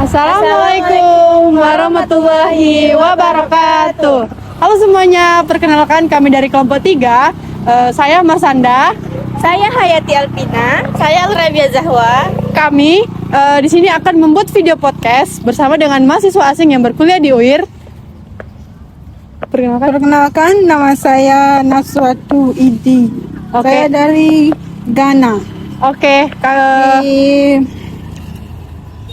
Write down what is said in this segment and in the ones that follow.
Assalamualaikum warahmatullahi wabarakatuh. Halo semuanya, perkenalkan kami dari kelompok 3. Saya Mas Anda. Saya Hayati Alpina. Saya Al-Rabia Zahwa. Kami di sini akan membuat video podcast bersama dengan mahasiswa asing yang berkuliah di UIR. Perkenalkan, nama saya Naswatu Idi. Saya dari Ghana. Di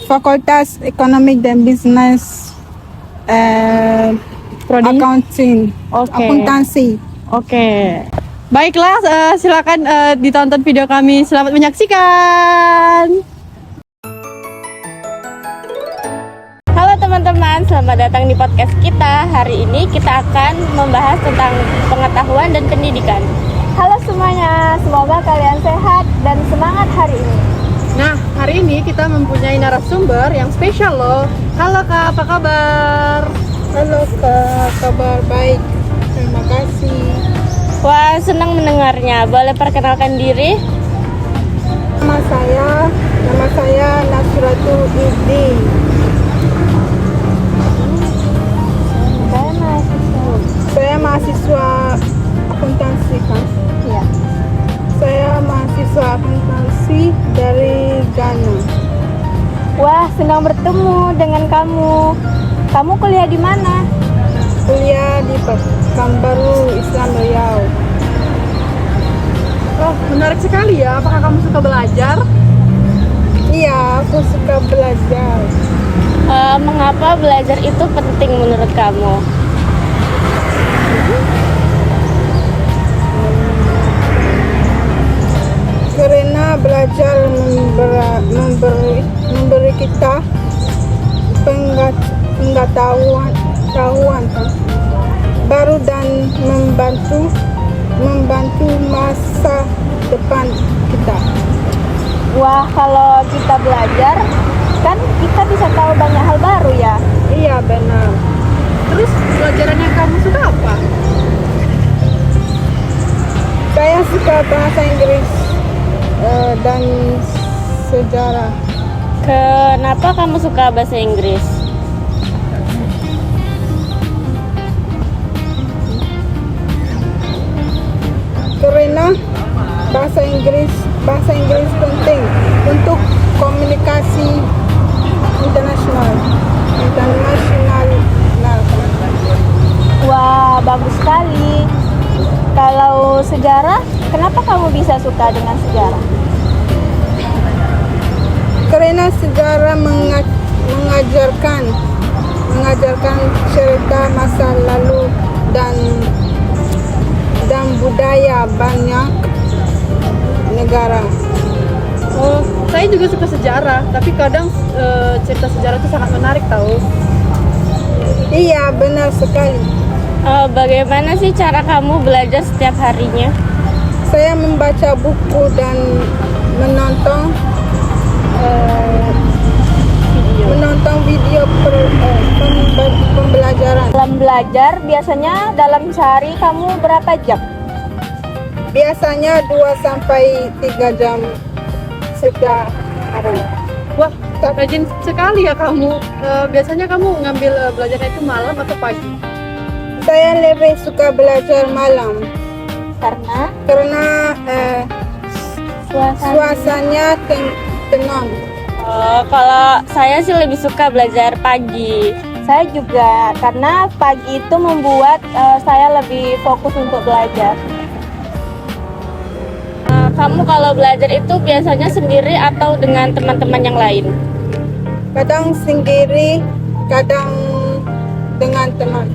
Fakultas Ekonomi dan Bisnis Accounting. Akuntansi. Baiklah, silakan ditonton video kami. Selamat menyaksikan. Halo teman-teman, selamat datang di podcast kita. Hari ini kita akan membahas tentang pengetahuan dan pendidikan. Halo semuanya, semoga kalian sehat dan semangat hari ini. Nah, hari ini kita mempunyai narasumber yang spesial loh. Halo Kak, apa kabar? Halo Kak, kabar baik. Terima kasih. Wah, senang mendengarnya. Boleh perkenalkan diri? Nama saya Nasratu Idi. Saya mahasiswa akuntansi kan? Iya. Saya mahasiswa akuntansi dari Ghana. Wah, senang bertemu dengan kamu. Kamu kuliah di mana? Kuliah di Pekanbaru Islam Riau. Oh, menarik sekali ya. Apakah kamu suka belajar? Iya, aku suka belajar. Mengapa belajar itu penting menurut kamu? Karena belajar memberi kita pengetahuan baru dan membantu masa depan kita. Wah, kalau kita belajar, kan kita bisa tahu banyak hal baru ya. Iya, benar. Terus pelajaran yang kamu suka apa? Saya suka bahasa Inggris dan sejarah. Kenapa kamu suka bahasa Inggris? Karena bahasa Inggris penting untuk komunikasi internasional. Wah, bagus sekali. Kalau sejarah, kenapa kamu bisa suka dengan sejarah? Karena sejarah mengajarkan cerita masa lalu dan budaya banyak negara. Oh, saya juga suka sejarah, tapi kadang cerita sejarah itu sangat menarik tahu. Iya, benar sekali. Bagaimana sih cara kamu belajar setiap harinya? Saya membaca buku dan menonton video pembelajaran. Dalam belajar, biasanya dalam sehari kamu berapa jam? Biasanya 2-3 jam setiap hari. Wah, rajin sekali ya kamu. Biasanya kamu ngambil belajarnya itu malam atau pagi? Saya lebih suka belajar malam karena suasananya tenang. Kalau saya sih lebih suka belajar pagi. Saya juga, karena pagi itu membuat saya lebih fokus untuk belajar. Kamu kalau belajar itu biasanya sendiri atau dengan teman-teman yang lain? Kadang sendiri, kadang dengan teman.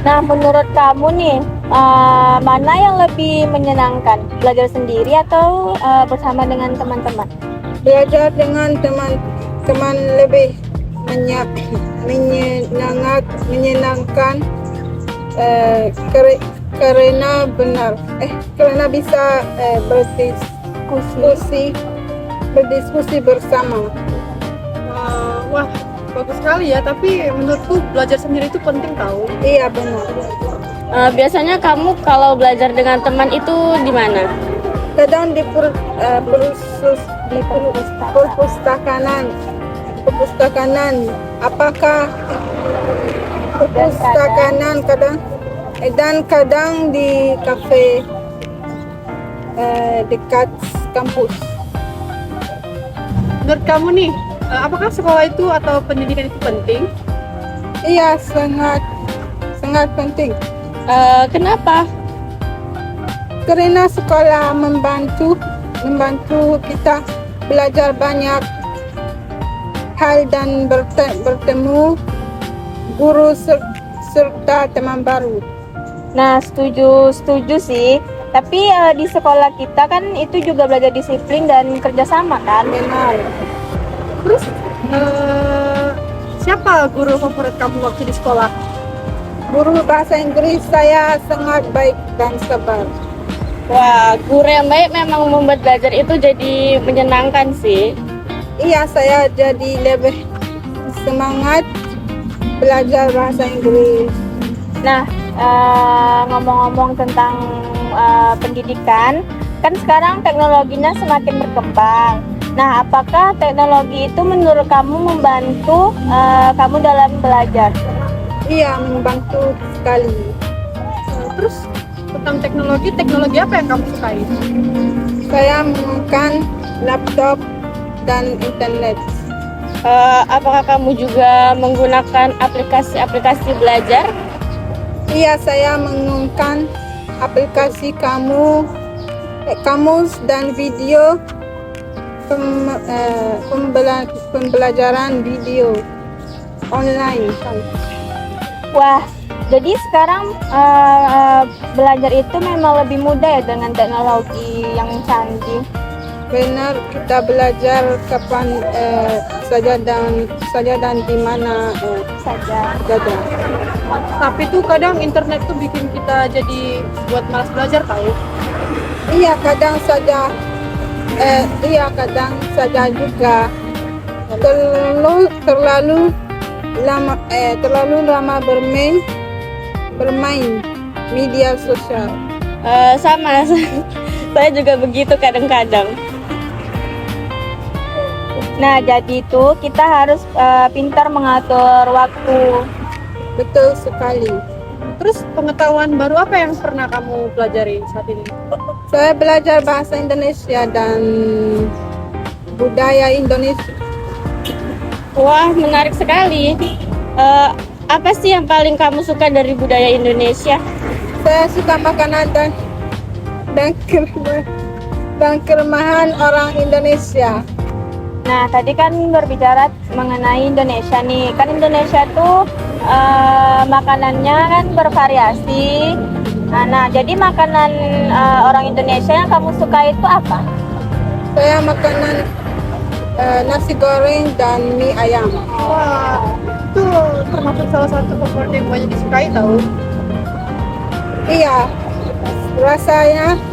Nah, menurut kamu nih, mana yang lebih menyenangkan? Belajar sendiri atau bersama dengan teman-teman? Belajar dengan teman lebih menyenangkan karena bisa berdiskusi bersama. Wah, bagus sekali ya. Tapi menurutku belajar sendiri itu penting tahu. Iya, benar. Biasanya kamu kalau belajar dengan teman itu di mana? Kadang di di perpustakaan. Perpustakaan. Apakah perpustakaan kadang di kafe dekat kampus. Menurut kamu nih, apakah sekolah itu atau pendidikan itu penting? Iya, sangat penting. Kenapa? Karena sekolah membantu kita belajar banyak hal dan bertemu guru serta teman baru. Nah, setuju sih. Tapi di sekolah kita kan itu juga belajar disiplin dan kerjasama kan? Benar. Terus, siapa guru favorit kamu waktu di sekolah? Guru bahasa Inggris saya sangat baik dan sabar. Wah, guru yang baik memang membuat belajar itu jadi menyenangkan sih. Iya, saya jadi lebih semangat belajar bahasa Inggris. Nah, ngomong-ngomong tentang pendidikan, kan sekarang teknologinya semakin berkembang. Nah, apakah teknologi itu menurut kamu membantu kamu dalam belajar? Iya, membantu sekali. Terus, tentang teknologi apa yang kamu sukai? Saya menggunakan laptop dan internet. Apakah kamu juga menggunakan aplikasi-aplikasi belajar? Iya, saya menggunakan aplikasi kamus dan video pembelajaran video online. Wah, jadi sekarang belajar itu memang lebih mudah ya dengan teknologi yang canggih. Benar, kita belajar kapan saja dan di mana Saja. saja. Tapi tuh kadang internet tuh bikin kita jadi buat malas belajar tahu. Iya, kadang saja juga terlalu lama bermain media sosial. Sama, saya juga begitu kadang-kadang. Nah, jadi itu kita harus pintar mengatur waktu. Betul sekali. Terus pengetahuan baru apa yang pernah kamu pelajari saat ini? Saya belajar bahasa Indonesia dan budaya Indonesia. Wah, menarik sekali. Apa sih yang paling kamu suka dari budaya Indonesia? Saya suka makanan dan keremahan orang Indonesia. Nah, tadi kan berbicara mengenai Indonesia nih. Kan Indonesia tuh makanannya kan bervariasi. Nah, jadi makanan orang Indonesia yang kamu suka itu apa? Saya makanan nasi goreng dan mie ayam. Wah, itu termasuk salah satu favorit yang banyak disukai tahu. Iya,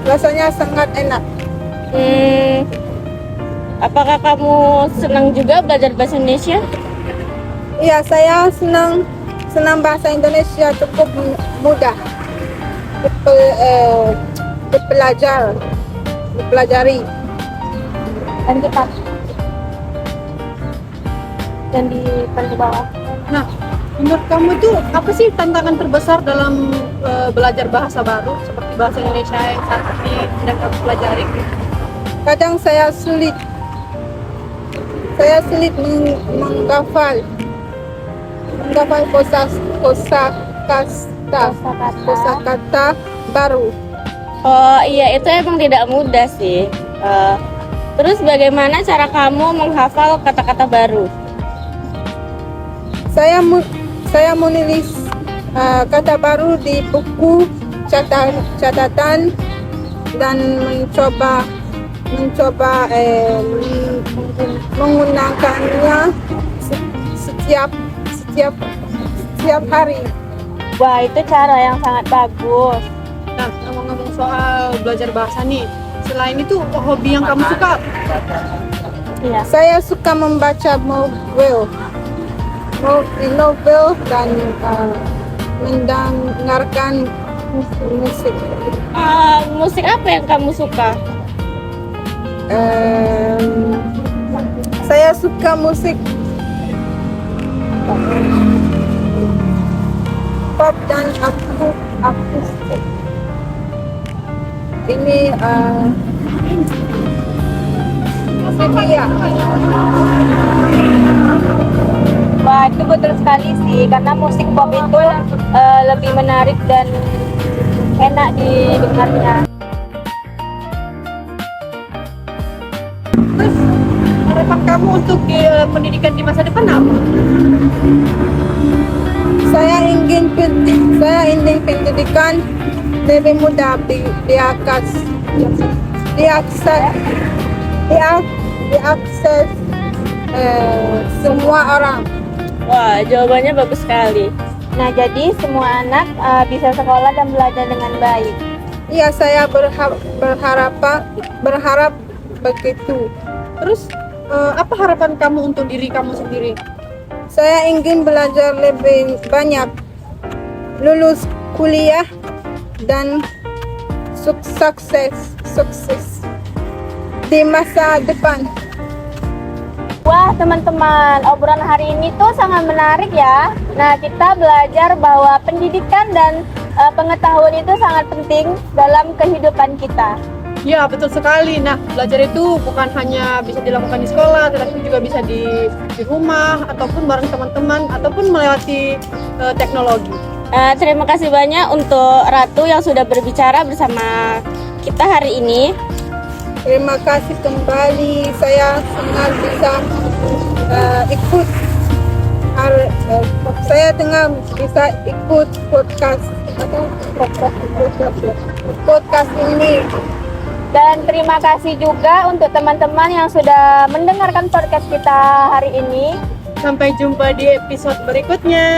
rasanya sangat enak. Apakah kamu senang juga belajar bahasa Indonesia? Iya, saya senang bahasa Indonesia, cukup mudah dipelajari. Dan kita dan di paling bawah. Nah, menurut kamu tuh apa sih tantangan terbesar dalam belajar bahasa baru seperti bahasa Indonesia yang saat ini sedang kamu pelajari? Kadang saya sulit menghafal kosakata baru. Oh iya, itu emang tidak mudah sih. Terus bagaimana cara kamu menghafal kata-kata baru? Saya menulis kata baru di buku catatan dan mencoba menggunakannya setiap hari. Wah, itu cara yang sangat bagus. Nah, ngomong-ngomong soal belajar bahasa nih, selain itu hobi yang kamu suka? Iya. Saya suka membaca novel dan mendengarkan musik. Musik apa yang kamu suka? Saya suka musik pop dan akustik. Ini Sevilla. Wah, itu betul sekali sih, karena musik pop itu lebih menarik dan enak didengarnya. Terus harapan kamu untuk pendidikan di masa depan apa? Saya ingin pendidikan lebih mudah diakses semua orang. Wah, jawabannya bagus sekali. Nah, jadi semua anak bisa sekolah dan belajar dengan baik. Iya, saya berharap begitu. Terus apa harapan kamu untuk diri kamu sendiri? Saya ingin belajar lebih banyak, lulus kuliah dan sukses di masa depan. Wah, teman-teman, obrolan hari ini tuh sangat menarik ya. Nah, kita belajar bahwa pendidikan dan pengetahuan itu sangat penting dalam kehidupan kita. Ya, betul sekali. Nah, belajar itu bukan hanya bisa dilakukan di sekolah, tetapi juga bisa di rumah, ataupun bareng teman-teman, ataupun melewati teknologi. Terima kasih banyak untuk Ratu yang sudah berbicara bersama kita hari ini. Terima kasih kembali. Saya senang bisa ikut. Saya bisa ikut podcast ini. Dan terima kasih juga untuk teman-teman yang sudah mendengarkan podcast kita hari ini. Sampai jumpa di episode berikutnya.